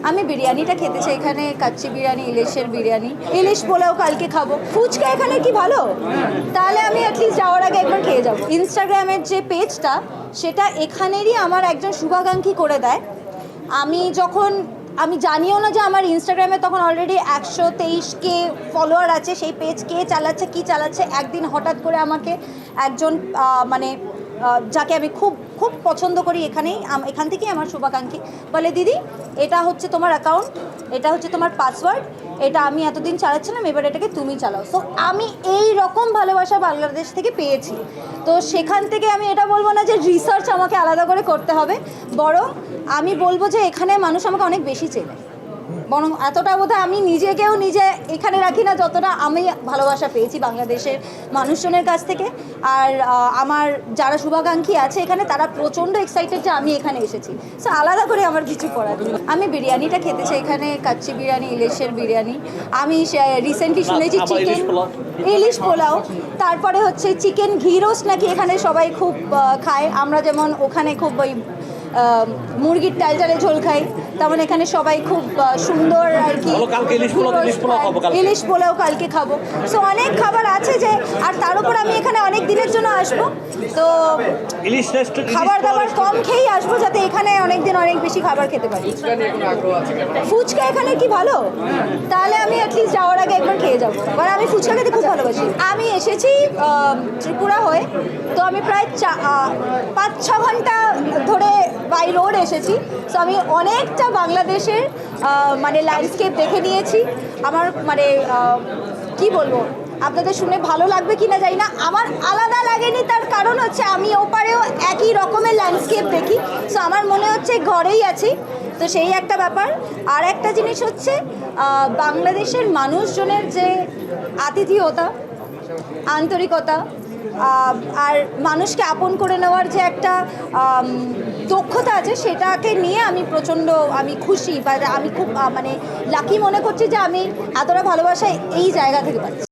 আমি বিরিয়ানিটা খেতে চাই এখানে, কাচ্চি বিরিয়ানি, ইলিশের বিরিয়ানি, ইলিশ পোলাও কালকে খাবো। ফুচকা এখানে কি ভালো, তাহলে আমি অ্যাটলিস্ট যাওয়ার আগে একবার খেয়ে যাবো। ইনস্টাগ্রামের যে পেজটা সেটা এখানেরই আমার একজন শুভাকাঙ্ক্ষী করে দেয়। আমি জানিও না যে আমার ইনস্টাগ্রামে তখন অলরেডি 123K ফলোয়ার আছে। সেই পেজ কে চালাচ্ছে কী চালাচ্ছে, একদিন হঠাৎ করে আমাকে একজন মানে যাকে আমি খুব খুব পছন্দ করি এখান থেকেই আমার শুভাকাঙ্ক্ষী বলে, দিদি এটা হচ্ছে তোমার অ্যাকাউন্ট, এটা হচ্ছে তোমার পাসওয়ার্ড, এটা আমি এতদিন চালাচ্ছিলাম, এবার এটাকে তুমি চালাও। সো আমি এই রকম ভালোবাসা বাংলাদেশ থেকে পেয়েছি। তো সেখান থেকে আমি এটা বলবো না যে রিসার্চ আমাকে আলাদা করে করতে হবে, বরং আমি বলবো যে এখানে মানুষ আমাকে অনেক বেশি চেনে, বরং এতটা বোধহয় আমি নিজেকেও নিজে এখানে রাখি না যতটা আমি ভালোবাসা পেয়েছি বাংলাদেশের মানুষজনের কাছ থেকে। আর আমার যারা শুভাকাঙ্ক্ষী আছে এখানে তারা প্রচণ্ড এক্সাইটেড যে আমি এখানে এসেছি। সো আলাদা করে আমার কিছু করার নেই। আমি বিরিয়ানিটা খেতে চাই এখানে, কাচ্চি বিরিয়ানি, ইলিশের বিরিয়ানি। আমি রিসেন্টলি শুনেছি চিকেন ইলিশ পোলাও, তারপরে হচ্ছে চিকেন ঘি রোস্ট নাকি এখানে সবাই খুব খায়। আমরা যেমন ওখানে খুব ওই মুরগির টালটালে ঝোল খাই, তেমন এখানে সবাই খুব সুন্দর আর কি ইলিশ পোলাও কালকে খাবো। সো অনেক খাবার আছে যে, আর তার উপর আমি এখানে অনেক দিনের জন্য আসবো, তো খাবার দাবার কম খেয়েই আসবো যাতে এখানে অনেক দিন অনেক বেশি খাবার খেতে পারি। ফুচকা এখানে কি ভালো, তাহলে আমি অ্যাটলিস্ট যাওয়ার আগে একবার খেয়ে যাবো, কারণ আমি ফুচকা খেতে খুব ভালোবাসি। আমি এসেছি ত্রিপুরা হয়ে, তো আমি প্রায় 5-6 ঘন্টা ধরে বাই রোড এসেছি। সো আমি অনেকটা বাংলাদেশের মানে ল্যান্ডস্কেপ দেখে নিয়েছি। আমার মানে কি বলবো, আপনাদের শুনে ভালো লাগবে কি না জানি না, আমার আলাদা লাগেনি। তার কারণ হচ্ছে আমি ওপারেও একই রকমের ল্যান্ডস্কেপ দেখি। সো আমার মনে হচ্ছে ঘরেই আছি, তো সেই একটা ব্যাপার। আর একটা জিনিস হচ্ছে বাংলাদেশের মানুষজনের যে আতিথেয়তা, আন্তরিকতা, আর মানুষকে আপন করে নেওয়ার যে একটা দক্ষতা আছে, সেটাকে নিয়ে আমি খুশি, বা আমি খুব মানে লাকি মনে করছি যে আমি এতটা ভালোবাসা এই জায়গা থেকে পাচ্ছি।